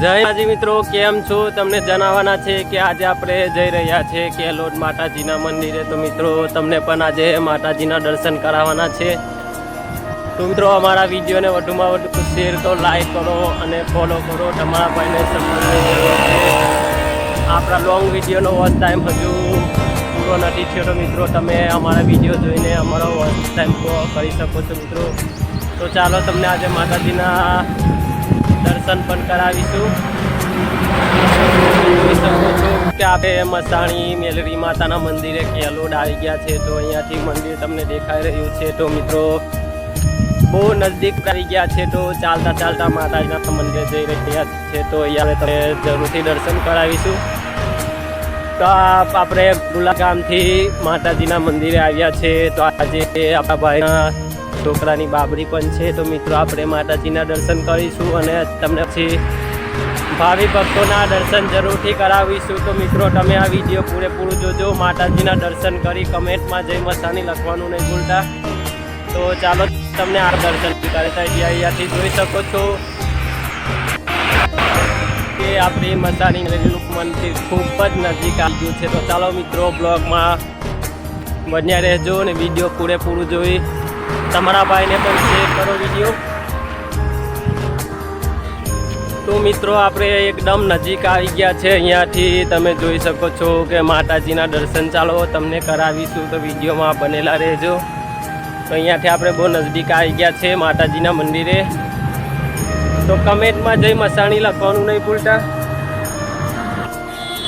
જય માતાજી મિત્રો, કેમ છો? તમને જણાવવાના છે કે આજે આપણે જઈ રહ્યા છે કેલોડ માતાજીના મંદિરે. તો મિત્રો તમને પણ આજે માતાજીના દર્શન કરાવવાના છે. તો મિત્રો અમારા વિડીયોને વધુમાં વધુ શેર કરો, લાઈક કરો અને ફોલો કરો. તમારા ભાઈને સપોર્ટની જરૂર છે. આપણા લોંગ વિડીયોનો વોચ ટાઈમ હજુ પૂરો નથી થયો. તો મિત્રો તમે અમારા વિડીયો જોઈને અમારો વોચ ટાઈમ કરી શકો છો મિત્રો. તો ચાલો તમને આજે માતાજીના દર્શન પણ કરાવીશું. જોઈ શકો છો કે આપણે મસાણી મેલડી માતાના મંદિરે કેલોડ આવી ગયા છે. તો અહીંયાથી મંદિર તમને દેખાઈ રહ્યું છે. તો મિત્રો બહુ નજદીક આવી ગયા છે. તો ચાલતા ચાલતા માતાજીના મંદિરે જઈ રહ્યા છે. તો અહીંયા તમે જરૂરથી દર્શન કરાવીશું. તો આપણે ગુલા ગામથી માતાજીના મંદિરે આવ્યા છે. તો આજે આપણા ભાઈના છોકરાની બાબરી પણ છે. તો મિત્રો આપણે માતાજીના દર્શન કરીશું અને તમને પછી ભાવિ ભક્તોના દર્શન જરૂરથી કરાવીશું. તો મિત્રો તમે આ વિડીયો પૂરેપૂરું જોજો. માતાજીના દર્શન કરી કમેન્ટમાં જય મસાણી લખવાનું નહીં ભૂલતા. તો ચાલો તમને આ દર્શન કરતા અહીંયાથી જોઈ શકો છો કે આપણી મસાણીનું મંદિર ખૂબ જ નજીક આવી ગયું છે. તો ચાલો મિત્રો બ્લોગમાં બન્યા રહેજો અને વિડીયો પૂરેપૂરું જોઈ તમારા ભાઈને પણ શેર કરો વિડીયો. તો મિત્રો આપણે એકદમ નજીક આવી ગયા છે. અહીંયાથી તમે જોઈ શકો છો કે માતાજીના દર્શન ચાલો તમને કરાવીશું. તો વિડીયોમાં બનેલા રહેજો. તો અહીંયાથી આપણે બહુ નજદીક આવી ગયા છે માતાજીના મંદિરે. તો કમેન્ટમાં જય મસાણી લખવાનું નહીં ભૂલતા.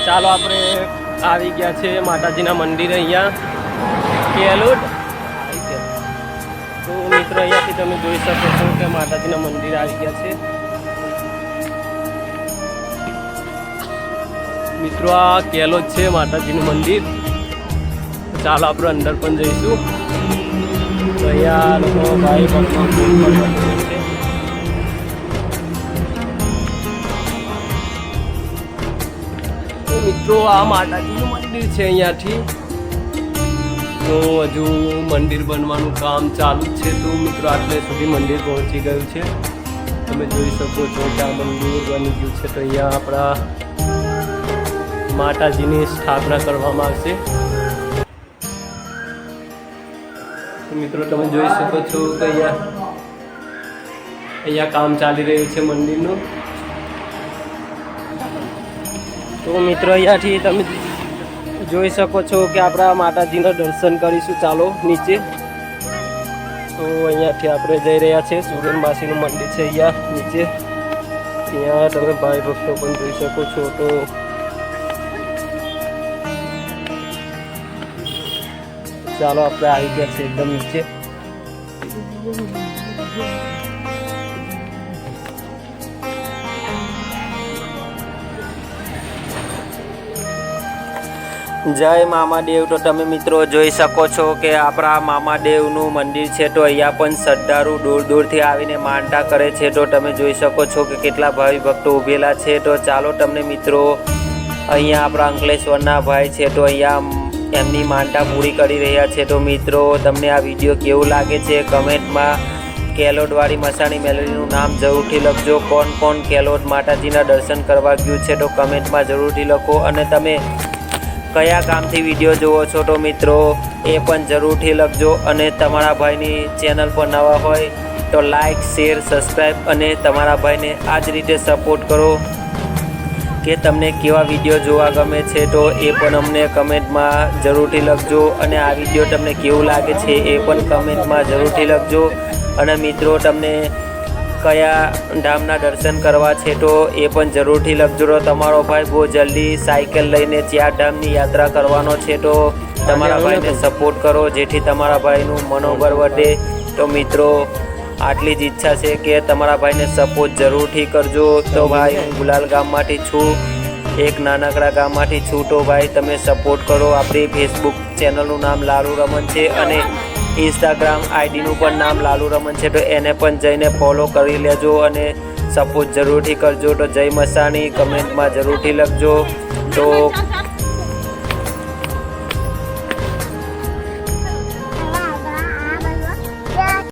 ચાલો આપણે આવી ગયા છે માતાજીના મંદિરે અહીંયા કેલોડ. તો મિત્રો અહીંયાથી તમે જોઈ શકો છો કે માતાજીના મંદિર આવી ગયા છે. મિત્રો આ કેલોડ છે માતાજીનું મંદિર. ચાલો આપણે અંદર પણ જઈશું. તો અહીંયા લોકો ભાઈ ભક્તો છે. તો મિત્રો આ માતાજીનું મંદિર છે અહીંયાથી. તો હજુ મંદિર બનવાનું કામ ચાલુ જ છે. તો મિત્રો આટલે સુધી મંદિર પહોંચી ગયું છે. તમે જોઈ શકો છો કે આ મંદિર બની ગયું છે. તો અહીંયા આપણા માતાજીની સ્થાપના કરવામાં આવશે. તો મિત્રો તમે જોઈ શકો છો કે અહીંયા કામ ચાલી રહ્યું છે મંદિરનું. તો મિત્રો અહીંયાથી તમે જોઈ શકો છો કે આપણા માતાજીના દર્શન કરીશું. ચાલો નીચે. તો અહીંયાથી આપણે જઈ રહ્યા છે. સૂર્યમાસીનું મંદિર છે અહીંયા નીચે. ત્યાં તમે ભાઈ ભક્તો પણ જોઈ શકો છો. તો ચાલો આપણે આવી ગયા છે એકદમ નીચે. જય મામાદેવ. તો તમે મિત્રો જોઈ શકો છો કે આપણા મામાદેવનું મંદિર છે. તો અહીંયા પણ શ્રદ્ધાળુ દૂર દૂરથી આવીને માનતા કરે છે. તો તમે જોઈ શકો છો કે કેટલા ભાવિ ભક્તો ઊભેલા છે. તો ચાલો તમને મિત્રો અહીંયા આપણા અંકલેશ્વરના ભાઈ છે. તો અહીંયા એમની માનતા પૂરી કરી રહ્યા છે. તો મિત્રો તમને આ વિડીયો કેવું લાગે છે કમેન્ટમાં કેલોડવાળી મસાણી મેલડીનું નામ જરૂરથી લખજો. કોણ કોણ કેલોડ માતાજીના દર્શન કરવા ગયું છે તો કમેન્ટમાં જરૂરથી લખો. અને તમે કયા ગામથી વિડીયો જુઓ છો તો મિત્રો એ પણ જરૂરથી લખજો. અને તમારા ભાઈની ચેનલ પર નવા હોય તો લાઈક, શેર, સબસ્ક્રાઈબ અને તમારા ભાઈને આ જ રીતે સપોર્ટ કરો કે તમને કેવા વિડીયો જોવા ગમે છે. તો એ પણ અમને કમેન્ટમાં જરૂરથી લખજો. અને આ વિડીયો તમને કેવું લાગે છે એ પણ કમેન્ટમાં જરૂરથી લખજો. અને મિત્રો તમને કયા ધામના દર્શન કરવા છે તો એ પણ જરૂરથી લખજો. તો તમારો ભાઈ બહુ જલ્દી સાયકલ લઈને 4 ધામની યાત્રા કરવાનો છે. તો તમારા ભાઈને સપોર્ટ કરો જેથી તમારા ભાઈનું મનોબળ વધે. તો મિત્રો આટલી જ ઈચ્છા છે કે તમારા ભાઈને સપોર્ટ જરૂરથી કરજો. તો ભાઈ હું ગુલાલ ગામમાંથી છું, એક નાનકડા ગામમાંથી છું. તો ભાઈ તમે સપોર્ટ કરો. આપણી ફેસબુક ચેનલનું નામ લાલુ રમન છે અને ઇન્સ્ટાગ્રામ આઈડીનું પણ નામ લાલુ રમન છે. તો એને પણ જઈને ફોલો કરી લેજો અને સપોર્ટ જરૂરથી કરજો. તો જય મસાણી કમેન્ટમાં જરૂરથી લખજો. તો